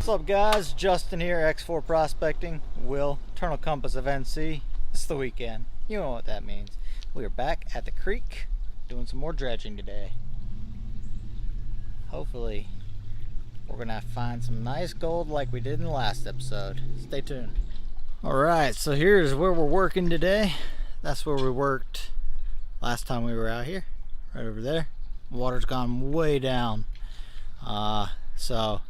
What's up guys, Justin here, X4 Prospecting, Will, Eternal Compass of NC. It's the weekend, you know what that means. We are back at the creek doing some more dredging today. Hopefully we're gonna find some nice gold like we did in the last episode. Stay tuned. Alright, so here's where we're working today. That's where we worked last time we were out here, right over there. Water's gone way down. So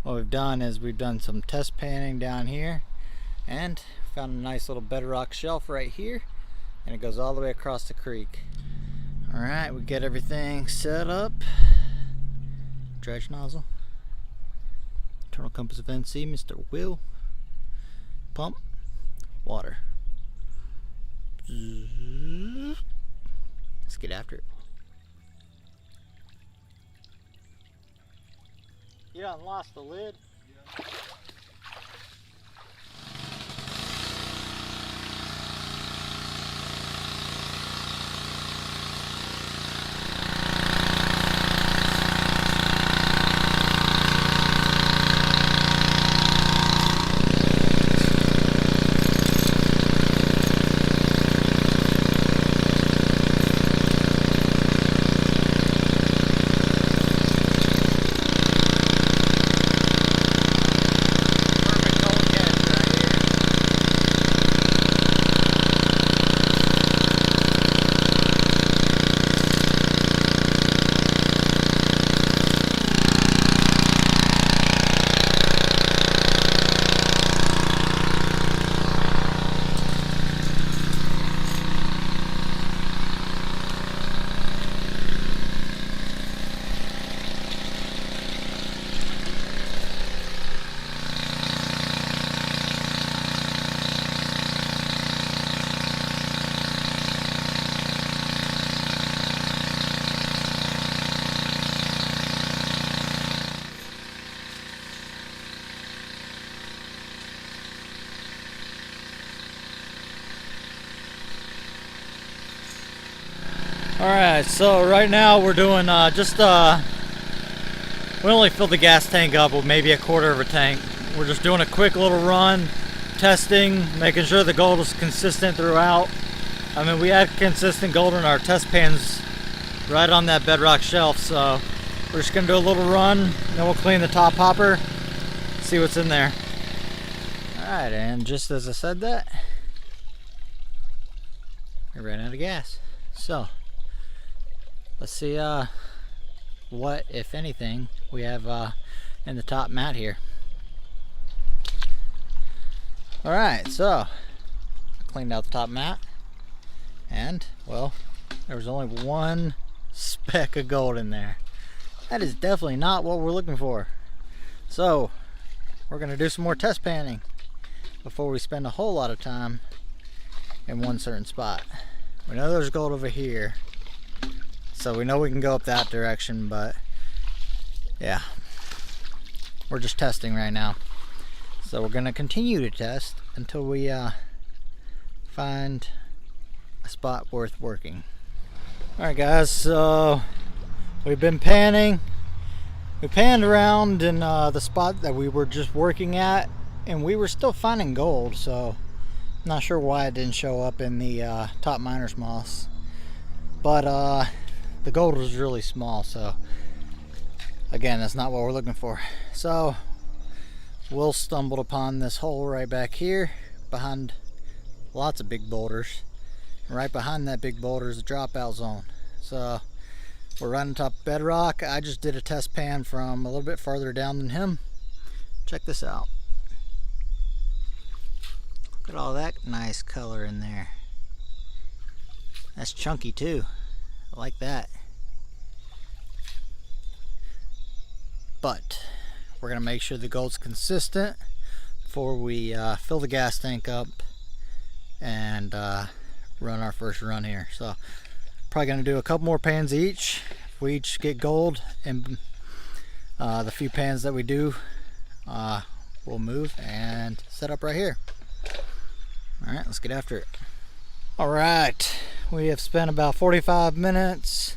what we've done is we've done some test panning down here and found a nice little bedrock shelf right here, and it goes all the way across the creek. Alright, we get everything set up. Dredge nozzle, Eternal Compass of NC, Mr. Will. Pump, water. Let's get after it. You done lost the lid? Yeah. Alright, so right now we're doing we only filled the gas tank up with maybe a quarter of a tank. We're just doing a quick little run, testing, making sure the gold is consistent throughout. I mean, we had consistent gold in our test pans right on that bedrock shelf, so we're just going to do a little run, then we'll clean the top hopper, see what's in there. Alright, and just as I said that, we ran out of gas. So let's see what, if anything, we have in the top mat here. Alright, so I cleaned out the top mat, and well, there was only one speck of gold in there. That is definitely not what we're looking for. So we're going to do some more test panning before we spend a whole lot of time in one certain spot. We know there's gold over here, so we know we can go up that direction, but yeah, we're just testing right now. So we're going to continue to test until we find a spot worth working. Alright guys, so we've been panning. We panned around in the spot that we were just working at, and we were still finding gold, so I'm not sure why it didn't show up in the top miner's moss. But the gold was really small, so again, that's not what we're looking for. So Will stumbled upon this hole right back here behind lots of big boulders, and right behind that big boulder is a dropout zone. So we're right on top of bedrock. I just did a test pan from a little bit farther down than him. Check this out. Look at all that nice color in there. That's chunky too. I like that. But we're going to make sure the gold's consistent before we fill the gas tank up and run our first run here. So probably going to do a couple more pans each. If we each get gold and the few pans that we do, we'll move and set up right here. Alright, let's get after it. Alright, we have spent about 45 minutes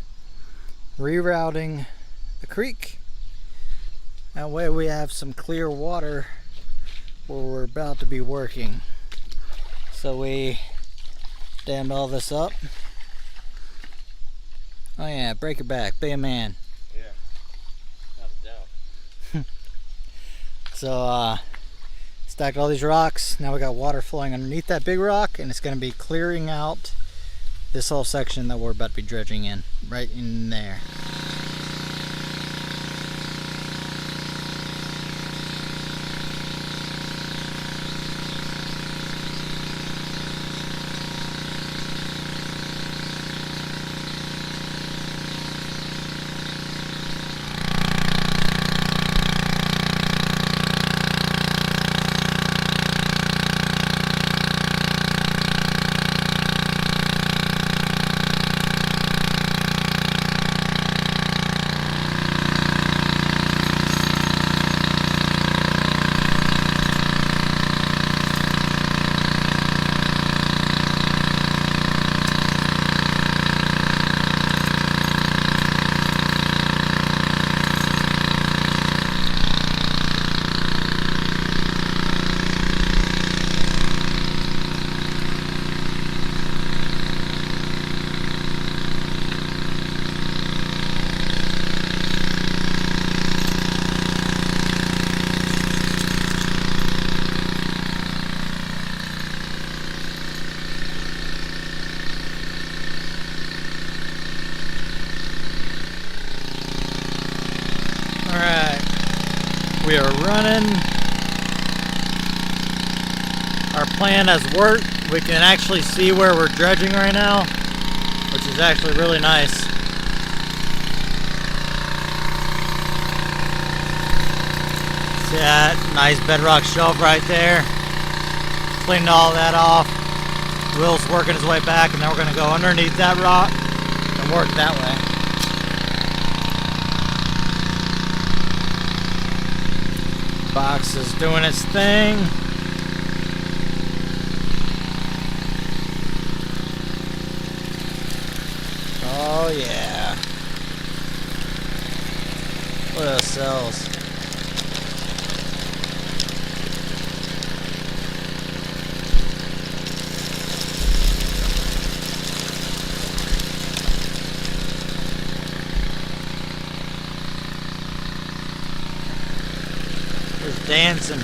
rerouting the creek That way we have some clear water where we're about to be working. So we dammed all this up. Oh yeah, break your back, be a man. Yeah, without a doubt. So stacked all these rocks. Now we got water flowing underneath that big rock, and it's going to be clearing out this whole section that we're about to be dredging in, right in there. We are running. Our plan has worked. We can actually see where we're dredging right now, which is actually really nice. See that nice bedrock shelf right there? Cleaned all that off. Will's working his way back, and then we're going to go underneath that rock and work that way. Box is doing its thing. Oh yeah. Look at those cells. Dancing,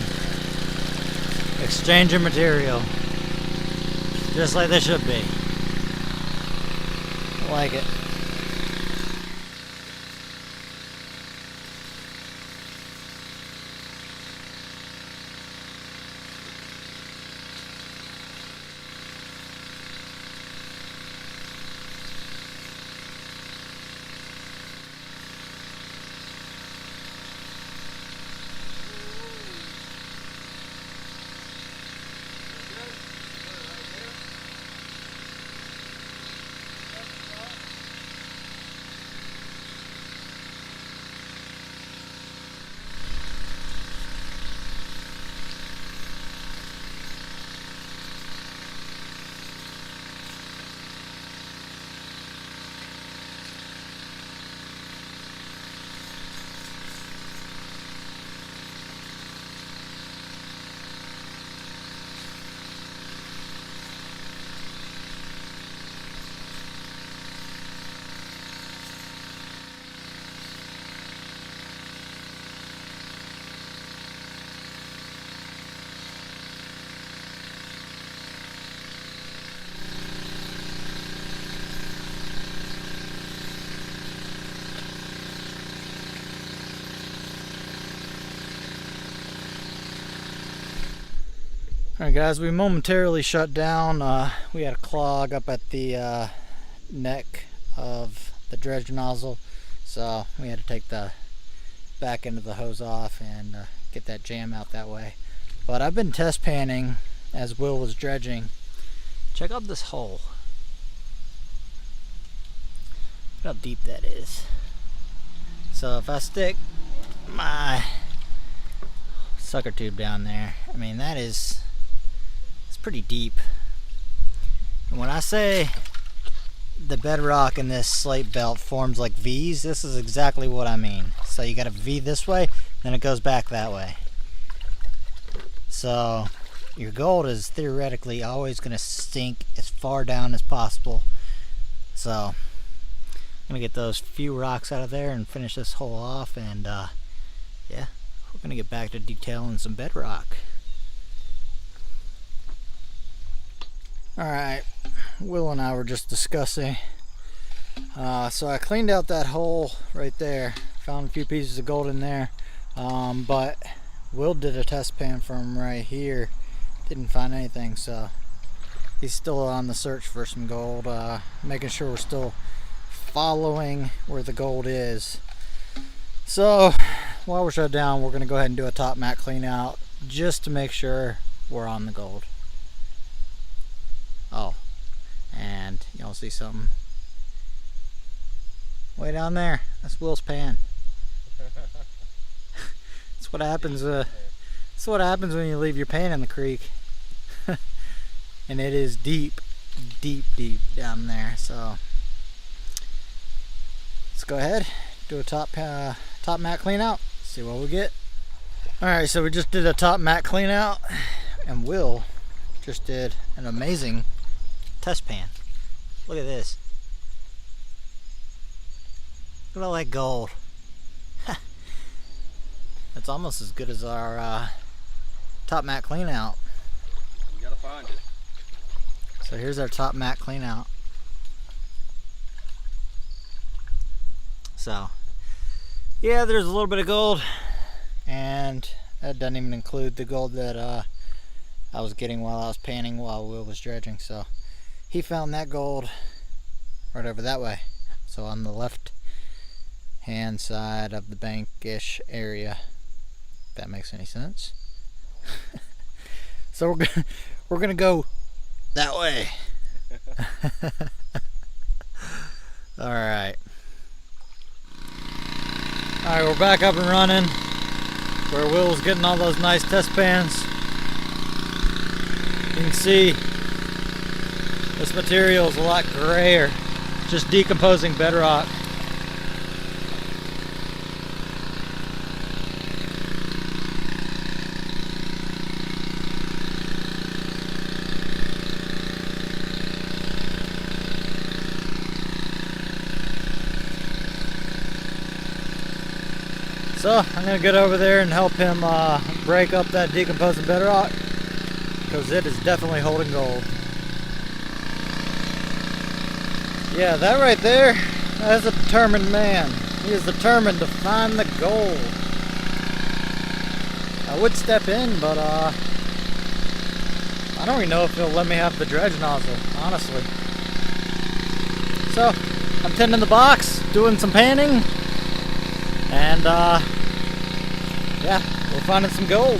exchanging material, just like they should be. I like it. Alright guys, we momentarily shut down. We had a clog up at the neck of the dredge nozzle, so we had to take the back end of the hose off and get that jam out that way. But I've been test panning as Will was dredging. Check out this hole. Look how deep that is. So if I stick my sucker tube down there, I mean that is, it's pretty deep. And when I say the bedrock in this slate belt forms like V's, this is exactly what I mean. So you got a V this way then it goes back that way. So your gold is theoretically always going to sink as far down as possible. So I'm going to get those few rocks out of there and finish this hole off, and yeah, we're going to get back to detailing some bedrock. Alright, Will and I were just discussing. So I cleaned out that hole right there, found a few pieces of gold in there, but Will did a test pan from right here, didn't find anything, so he's still on the search for some gold, making sure we're still following where the gold is. So while we're shut down, we're going to go ahead and do a top mat clean out just to make sure we're on the gold. Oh, and y'all see something way down there? That's Will's pan. That's what happens. That's what happens when you leave your pan in the creek. And it is deep, deep, deep down there. So let's go ahead, do a top mat clean out. See what we get. All right, so we just did a top mat clean out, and Will just did an amazing test pan. Look at this. Look at all that gold. That's almost as good as our top mat clean out. You gotta find it. So here's our top mat clean out. So yeah, there's a little bit of gold, and that doesn't even include the gold that I was getting while I was panning while Will was dredging. So he found that gold right over that way, so on the left hand side of the bank-ish area, if that makes any sense. So we're gonna go that way. Alright, we're back up and running where Will's getting all those nice test pans. You can see this material is a lot grayer, just decomposing bedrock. So I'm going to get over there and help him break up that decomposing bedrock, because it is definitely holding gold. Yeah, that right there, that's a determined man. He is determined to find the gold. I would step in, but I don't even know if he'll let me have the dredge nozzle, honestly. So I'm tending the box, doing some panning, and yeah, we're finding some gold.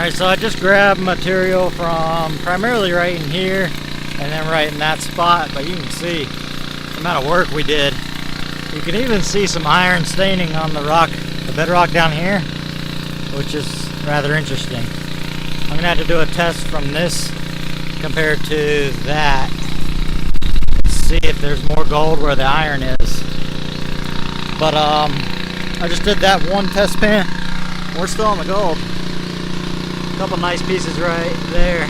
Alright, so I just grabbed material from primarily right in here and then right in that spot, but you can see the amount of work we did. You can even see some iron staining on the rock, the bedrock down here, which is rather interesting. I'm gonna have to do a test from this compared to that. See if there's more gold where the iron is. But I just did that one test pan. We're still on the gold. A couple nice pieces right there.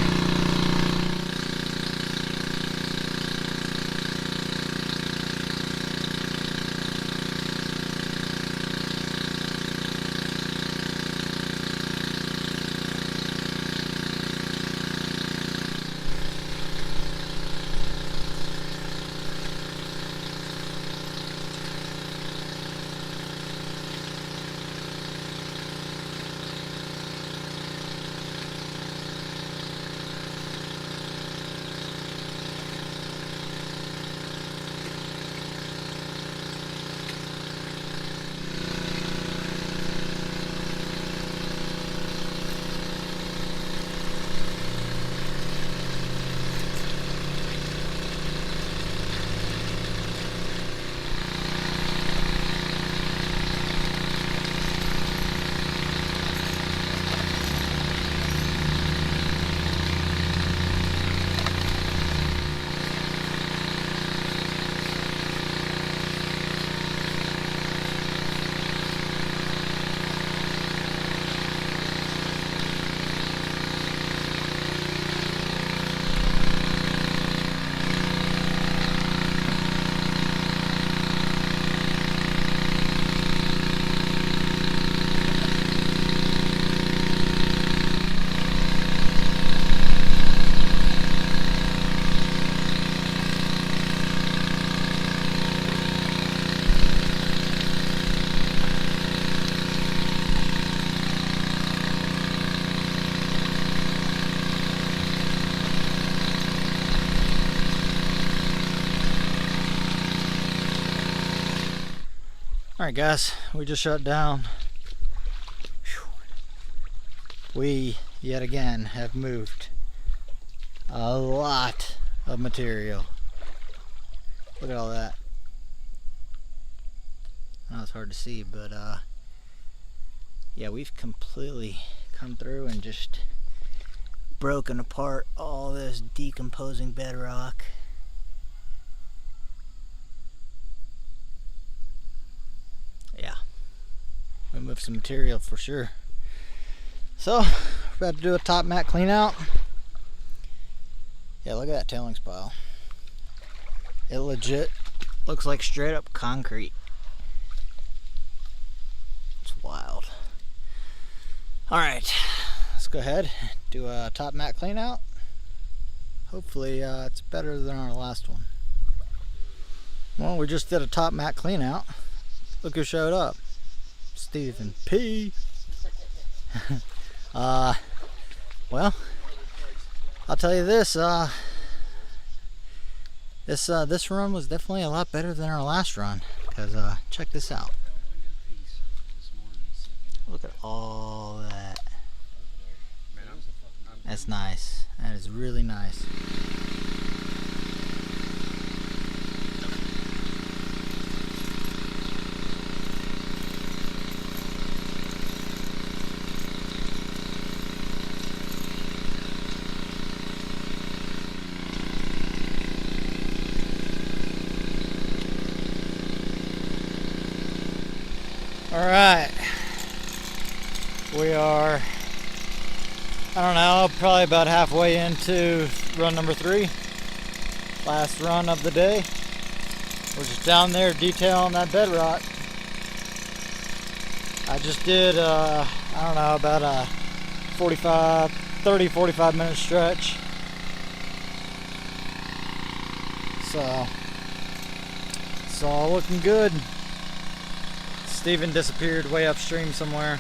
Alright guys, we just shut down. We, yet again, have moved a lot of material. Look at all that. I know it's hard to see, but yeah, we've completely come through and just broken apart all this decomposing bedrock. Yeah, we moved some material for sure. So, we're about to do a top mat clean out. Yeah, look at that tailings pile. It legit looks like straight up concrete. It's wild. Alright, let's go ahead, do a top mat clean out. Hopefully it's better than our last one. Well, we just did a top mat clean out. Look who showed up. Stephen P. Well, I'll tell you this, this run was definitely a lot better than our last run, because check this out. Look at all that. That's nice. That is really nice. Alright, we are, I don't know, probably about halfway into run number 3. Last run of the day. We're just down there detailing that bedrock. I just did, I don't know, about a 30-45 minute stretch. So, it's all looking good. Steven disappeared way upstream somewhere.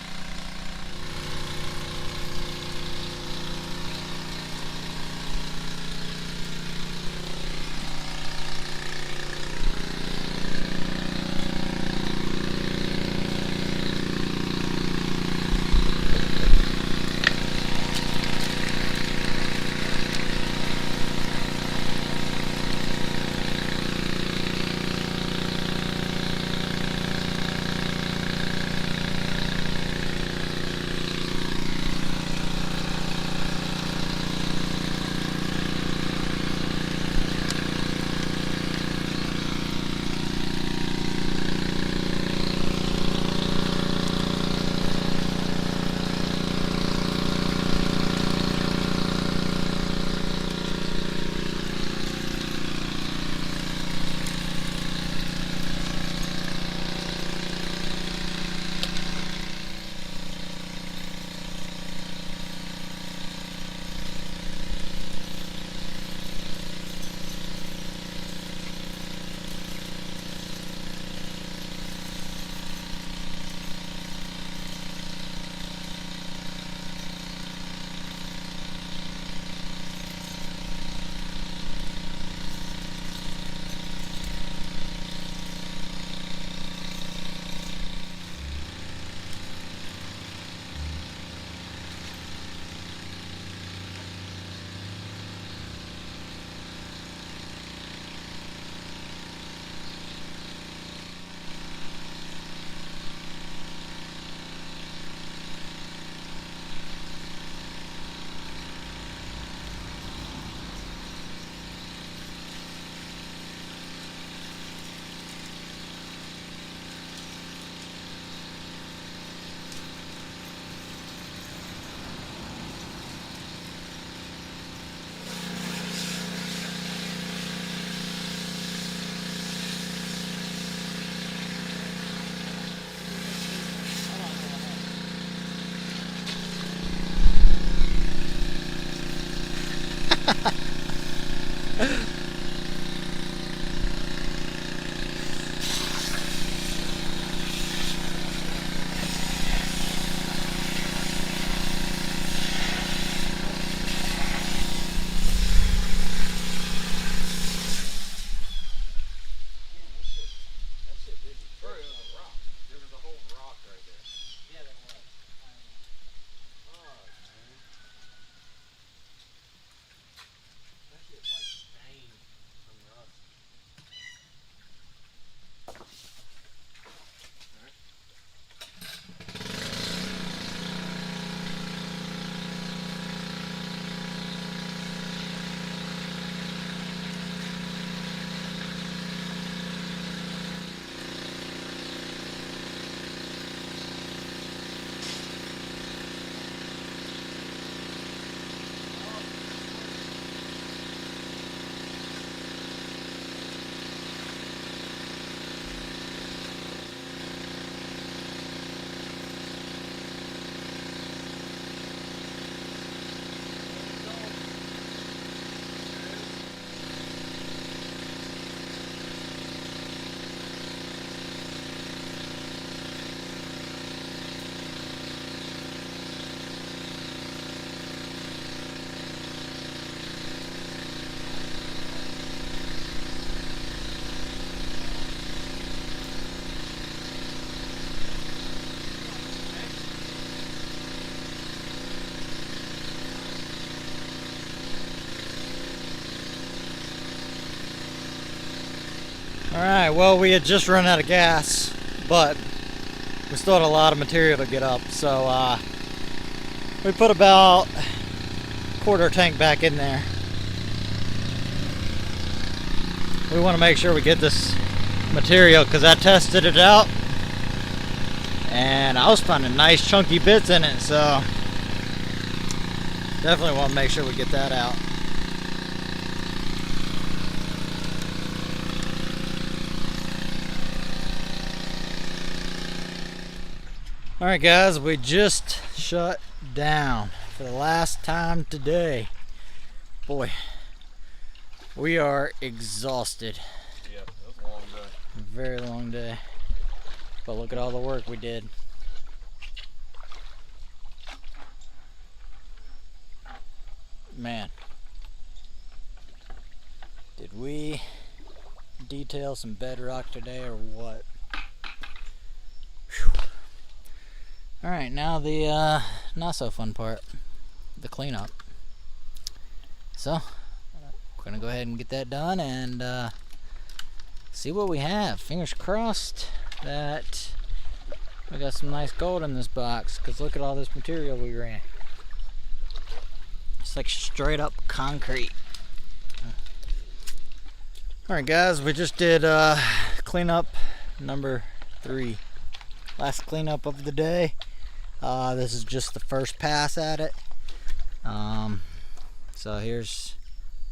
Alright, well, we had just run out of gas, but we still had a lot of material to get up, so we put about a quarter tank back in there. We want to make sure we get this material because I tested it out and I was finding nice chunky bits in it, so definitely want to make sure we get that out. Alright guys, we just shut down for the last time today. Boy, we are exhausted. Yeah, that was a long day. Very long day. But look at all the work we did. Man, did we detail some bedrock today or what? Whew. All right, now the not so fun part, the cleanup. So we're gonna go ahead and get that done and see what we have. Fingers crossed that we got some nice gold in this box, because look at all this material we ran. It's like straight up concrete. All right guys, we just did cleanup number 3. Last cleanup of the day. This is just the first pass at it. So here's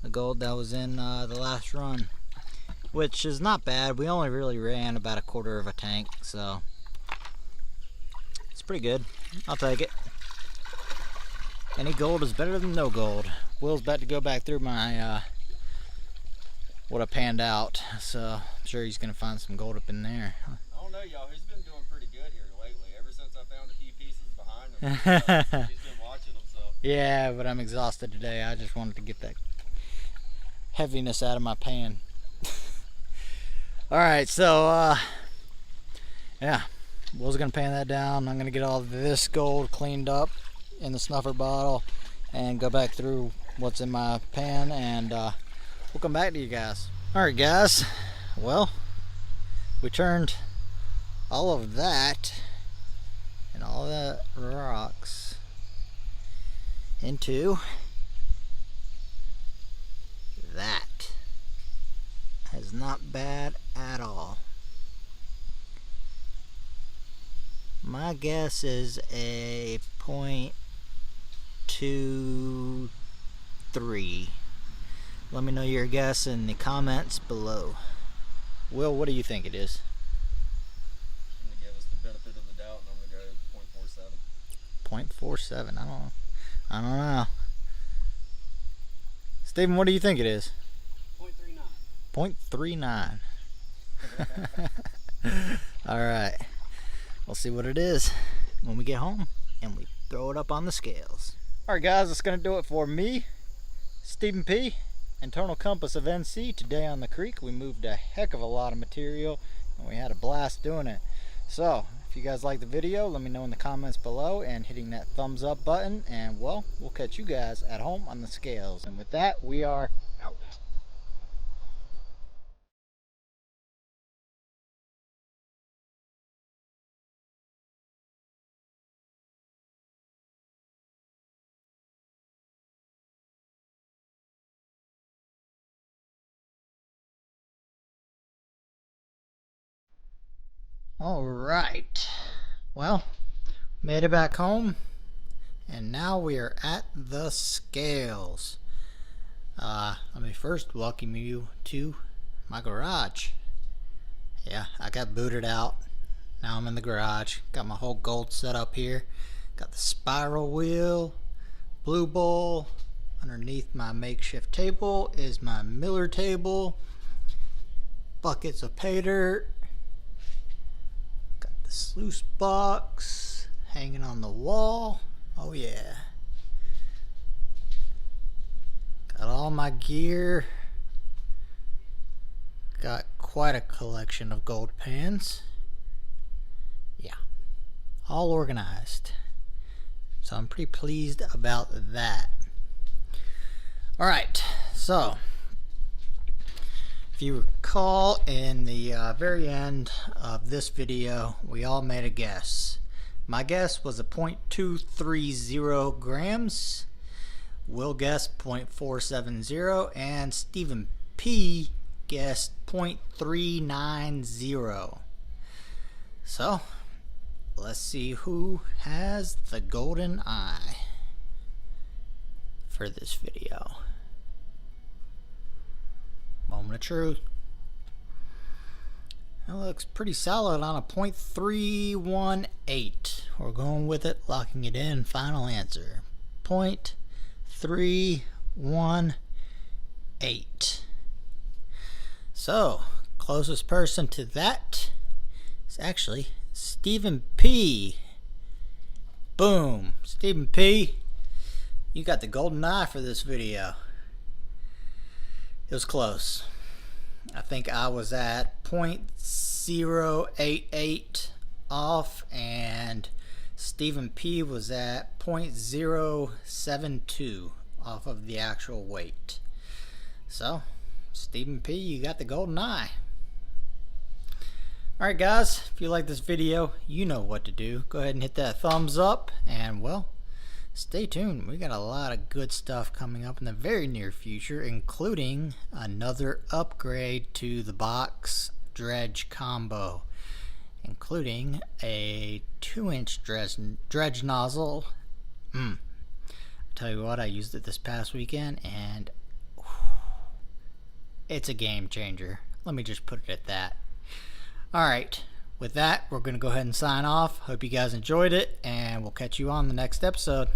the gold that was in the last run, which is not bad. We only really ran about a quarter of a tank, so it's pretty good. I'll take it. Any gold is better than no gold. Will's about to go back through my what I panned out, so I'm sure he's gonna find some gold up in there. I don't know, y'all. He's been doing pretty good here lately. Ever since I found a few pieces behind him, he's been watching them. So Yeah, but I'm exhausted today. I just wanted to get that heaviness out of my pan. All right, so yeah, Will's gonna pan that down. I'm gonna get all this gold cleaned up in the snuffer bottle and go back through what's in my pan, and we'll come back to you guys. All right guys, well, we turned all of that and all the rocks into that. Is not bad at all. My guess is a 0.23. Let me know your guess in the comments below. Will, what do you think it is? I'm gonna give us the benefit of the doubt, and I'm gonna go 0.47. 0.47. I don't know. Steven, what do you think it is? 0.39. 0.39. Alright. We'll see what it is when we get home and we throw it up on the scales. Alright guys, that's going to do it for me, Stephen P, Internal Compass of NC. Today on the creek we moved a heck of a lot of material and we had a blast doing it. So, if you guys like the video, let me know in the comments below and hitting that thumbs up button, and well, we'll catch you guys at home on the scales. And with that, we are out. Alright, well, made it back home, and now we are at the scales. Let me first welcome you to my garage. Yeah, I got booted out. Now I'm in the garage. Got my whole gold set up here. Got the spiral wheel, blue bowl. Underneath my makeshift table is my Miller table. Buckets of pay dirt. Got the sluice box hanging on the wall. Oh yeah. Got all my gear. Got quite a collection of gold pans. Yeah, all organized. So I'm pretty pleased about that. Alright, so if you recall, in the very end of this video, we all made a guess. My guess was a 0.230 grams. Will guessed 0.470, and Stephen P guessed 0.390. So let's see who has the golden eye for this video. Moment of truth. That looks pretty solid on a 0.318. We're going with it, locking it in. Final answer 0.318. So, closest person to that is actually Stephen P. Boom. Stephen P, you got the golden eye for this video. It was close. I think I was at 0.088 off, and Stephen P was at 0.072 off of the actual weight. So, Stephen P, you got the golden eye. Alright guys, if you like this video, you know what to do. Go ahead and hit that thumbs up, and well, stay tuned. We got a lot of good stuff coming up in the very near future, including another upgrade to the box dredge combo, including a 2-inch dredge nozzle. I'll tell you what, I used it this past weekend and it's a game changer. Let me just put it at that. Alright, with that, we're going to go ahead and sign off. Hope you guys enjoyed it, and we'll catch you on the next episode.